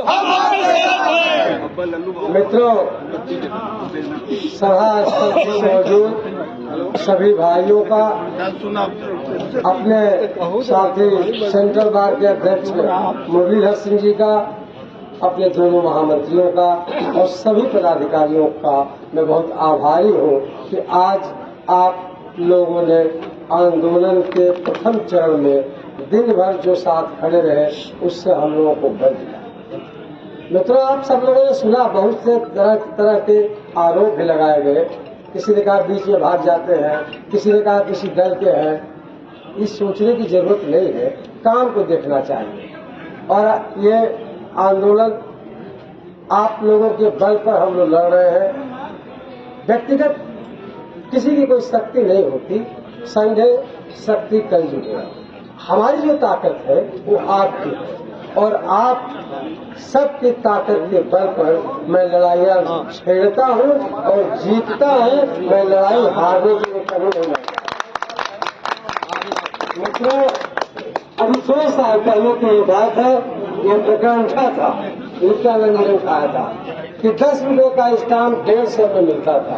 हम आपके साथ हैं। मित्रों, सभा स्थल पर मौजूद सभी भाइयों का, अपने साथी सेंट्रल बार के अध्यक्ष मुरलीधर सिंह जी का, अपने दोनों महामंत्रियों का और सभी पदाधिकारियों का मैं बहुत आभारी हूँ कि आज आप लोगों ने आंदोलन के प्रथम चरण में दिन भर जो साथ खड़े रहे उससे हम लोगों को भर दिया। मित्रों, आप सब लोगों ने सुना, बहुत से तरह के आरोप भी लगाए गए। किसी ने कहा बीच में भाग जाते हैं, किसी ने कहा किसी दल के हैं। इस सोचने की जरूरत नहीं है, काम को देखना चाहिए। और ये आंदोलन आप लोगों के बल पर हम लोग लड़ रहे हैं। व्यक्तिगत किसी की कोई शक्ति नहीं होती, संघे शक्ति कलयुग है। हमारी जो ताकत है वो आपकी है और आप सबकी ताकत के बल पर मैं लड़ाइयाँ छेड़ता हूँ और जीतता हूँ। मैं लड़ाई हारने के लिए कभी नहीं लड़ता। मित्रों, अभी 6 साल पहले की ये बात है। ये प्रकरण उठा था, नित्यानंद ने उठाया था कि 10 रुपये का स्टाम्प 150 में मिलता था।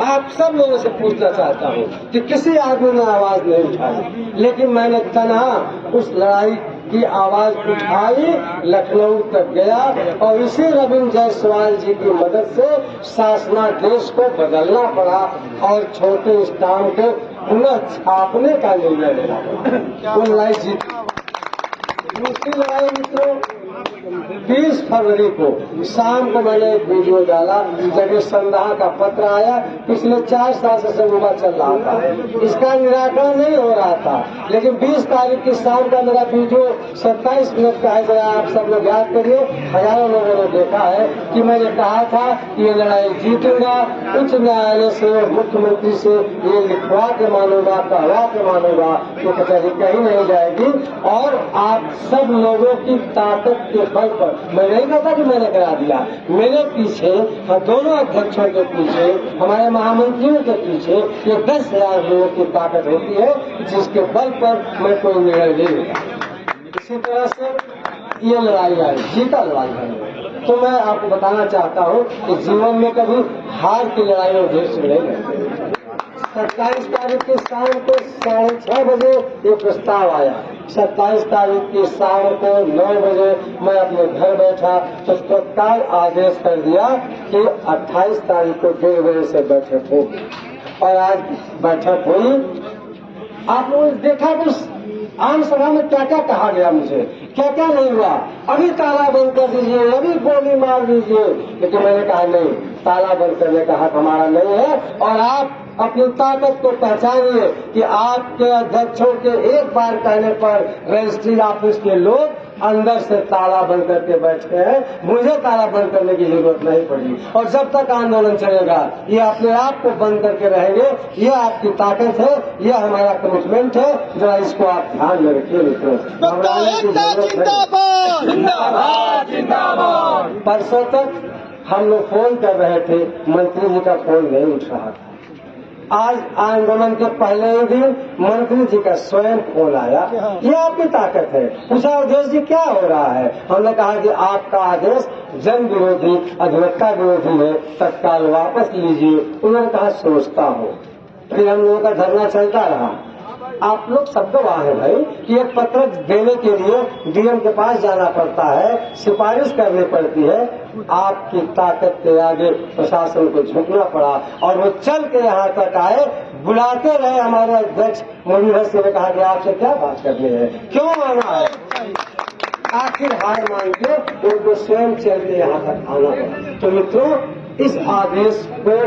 आप सब लोगों से पूछना चाहता हूँ कि किसी आदमी ने आवाज नहीं उठाई, लेकिन मैंने तनहा उस लड़ाई की आवाज उठाई, लखनऊ तक गया और इसी रविंद्र जायसवाल जी की मदद से शासनादेश को बदलना पड़ा और छोटे स्टाम्प को पुनः छापने का निर्णय लेना पड़ा। वो लड़ाई जीती। दूसरी लड़ाई मित्रों, 20 फरवरी को शाम को मैंने एक वीडियो डाला जब संदेह का पत्र आया। पिछले 4 साल से समूह चल रहा था, इसका निराकरण नहीं हो रहा था, लेकिन 20 तारीख की शाम का मेरा वीडियो 27 मिनट का है। जरा आप सब लोग याद करिए, हजारों लोगों ने देखा है कि मैंने कहा था कि ये लड़ाई जीतूंगा, उच्च न्यायालय से, मुख्यमंत्री से ये लिखवा के मानूंगा, कहवा के मानूंगा, ये कचहरी कहीं नहीं जाएगी। और आप सब लोगों की ताकत के बल पर, मैं नहीं कहता कि मैंने करा दिया, मेरे पीछे, दोनों अध्यक्षों के पीछे, हमारे महामंत्रियों के पीछे ये 10,000 लोगों की ताकत होती है, जिसके बल पर मैं कोई निर्णय नहीं लेता। इसी तरह से ये लड़ाई है, जीता लड़ाई है। तो मैं आपको बताना चाहता हूँ कि जीवन में कभी हार की लड़ाई में उद्देश्य नहीं है। 27 तारीख की शाम को 6:30 बजे ये प्रस्ताव आया। 27 तारीख की शाम को 9 बजे मैं अपने घर बैठा तो तत्काल आदेश कर दिया कि 28 तारीख को 1:30 बजे से बैठक होगी। और आज बैठक हुई। आप लोगों ने देखा कि आम सभा में क्या क्या कहा गया, मुझे क्या क्या नहीं हुआ। अभी ताला बंद कर दीजिए, अभी गोली मार दीजिए, लेकिन मैंने कहा नहीं, ताला बंद करने का हक हमारा नहीं है। और आप अपनी ताकत को पहचानिए कि आपके अध्यक्षों के एक बार कहने पर रजिस्ट्री ऑफिस के लोग अंदर से ताला बंद करके बैठे हैं। मुझे ताला बंद करने की जरूरत नहीं पड़ी। और जब तक आंदोलन चलेगा ये अपने आप को बंद करके रहेंगे। ये आपकी ताकत है, ये हमारा कमिटमेंट है। जरा इसको आप ध्यान में रखिए मित्रों। परसों तक हम लोग फोन कर रहे थे, मंत्री जी का फोन नहीं उठ रहा था। आज आंदोलन के पहले ही दिन मंत्री जी का स्वयं फोन आया। ये आपकी ताकत है। पूछा अध्यक्ष जी क्या हो रहा है? हमने कहा कि आपका आदेश जन विरोधी, अधिवक्ता विरोधी है, तत्काल वापस लीजिए। उन्होंने कहा सोचता हूँ। फिर हम लोगों का धरना चलता रहा। आप लोग सब गवाह हैं भाई कि एक पत्र देने के लिए डीएम के पास जाना पड़ता है, सिफारिश करनी पड़ती है। आपकी ताकत के आगे प्रशासन को झुकना पड़ा और वो चल के यहाँ तक आए। बुलाते रहे हमारे अध्यक्ष मुरलीधर सिंह ने कहा कि आपसे क्या बात करनी है, क्यों आना है। आखिर हार मान के उनको स्वयं चल के यहाँ तक आना पड़ा। तो मित्रों, इस आदेश को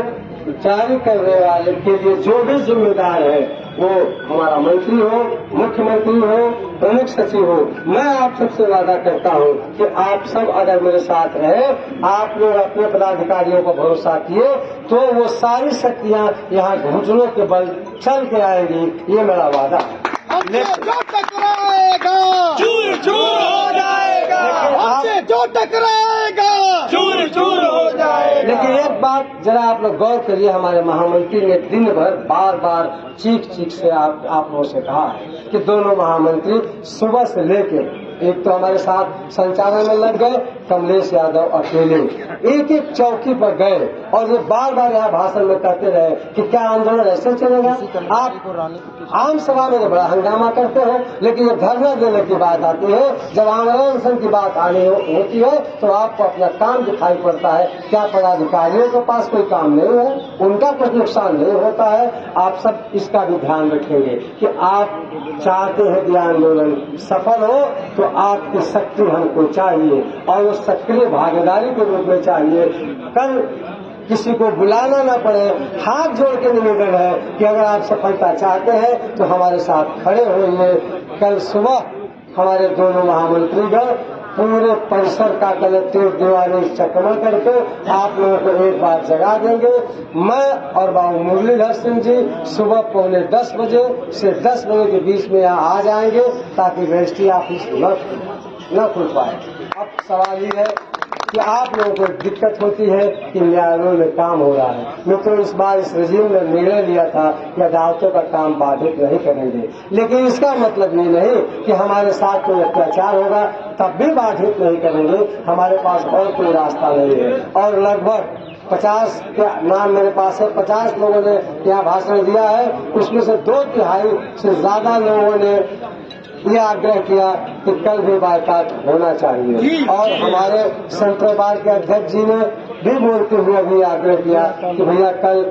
जारी करने वाले के लिए जो भी जिम्मेदार है, वो हमारा मंत्री हो, मुख्यमंत्री हो, प्रमुख सचिव हो, मैं आप सबसे वादा करता हूँ कि आप सब अगर मेरे साथ रहे, आप लोग अपने पदाधिकारियों को भरोसा किए तो वो सारी शक्तियाँ यहाँ घुटनों के बल चल के आएंगी। ये मेरा वादा है। जो टकराएगा चूर चूर हो जाएगा, हमसे जो टकराएगा चूर चूर हो जाएगा। लेकिन एक बात जरा आप लोग गौर करिए, हमारे महामंत्री ने दिन भर बार बार चीख से आप लोगों से कहा है कि दोनों महामंत्री सुबह से लेकर एक तो हमारे साथ संचालन में लग गए कमलेश यादव अकेले, एक एक चौकी पर गए और ये बार बार यहाँ भाषण में कहते रहे कि क्या आंदोलन ऐसे चलेगा। आप आम सभा में बड़ा हंगामा करते हो, लेकिन ये धरना देने की बात आती है, जब आंदोलन की बात आनी होती है तो आपको अपना काम दिखाई पड़ता है। क्या पदाधिकारियों के पास कोई काम नहीं है? उनका कुछ नुकसान नहीं होता है? आप सब इसका भी ध्यान रखेंगे कि आप चाहते हैं कि आंदोलन सफल हो तो आपकी शक्ति हमको चाहिए और वो सक्रिय भागीदारी के रूप में चाहिए। कल किसी को बुलाना ना पड़े, हाथ जोड़ के निवेदन है कि अगर आप सफलता चाहते हैं तो हमारे साथ खड़े होइए। कल सुबह हमारे दोनों महामंत्रीगण पूरे परिसर का कलेक्ट्रेट दीवारें चकमा करके आप लोगों को एक बार जगा देंगे। मैं और बाबू मुरलीधर सिंह जी सुबह 9:45 बजे से 10 बजे के बीच में यहाँ आ जाएंगे ताकि रजिस्ट्री ऑफिस न खुल पाए। अब सवाल ये है कि आप लोगों को दिक्कत होती है कि न्यायालयों में काम हो रहा है। मित्रों, इस बार इस रजीम ने निर्णय लिया था कि अदालतों का काम बाधित नहीं करेंगे, लेकिन इसका मतलब ये नहीं कि हमारे साथ कोई अत्याचार होगा तब भी बाधित नहीं करेंगे। हमारे पास और कोई रास्ता नहीं है। और लगभग 50 के नाम मेरे पास है, 50 लोगों ने यहाँ भाषण दिया है, उसमें से 2/3 से ज्यादा लोगों ने यह आग्रह किया कि कल भी बाइकाट होना चाहिए। और हमारे सेंट्रल बार के अध्यक्ष जी ने भी बोलते हुए अभी आग्रह किया कि भैया कल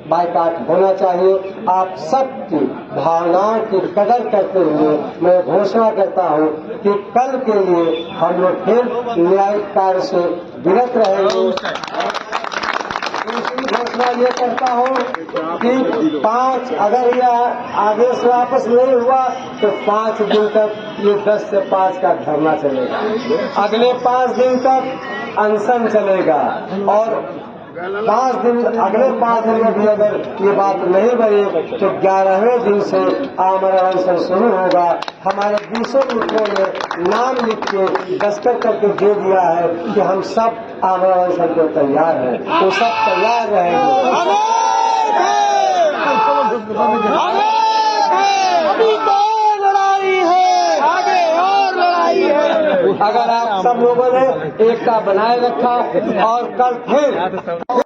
बाइकाट होना चाहिए। आप सबकी भावनाओं की कदर करते हुए मैं घोषणा करता हूं कि कल के लिए हम लोग फिर न्यायिक कार्य से विरत रहेंगे। दूसरी घोषणा ये करता हूँ कि 5 अगर यह आदेश वापस नहीं हुआ तो 5 दिन तक ये 10 से 5 का धरना चलेगा। अगले 5 दिन तक अनशन चलेगा और 5 दिन अगले 5 दिन में भी अगर ये बात नहीं बनी तो 11वें दिन से आमरण अनशन शुरू होगा। हमारे 200 मित्रों ने नाम लिख के दस्तखत करके दे दिया है कि हम सब आमरण अनशन को तैयार हैं, तो सब तैयार रहेंगे। अभी तो लड़ाई है, आगे और लड़ाई है। अगर आप सब लोगों ने एकता बनाए रखा और कल फिर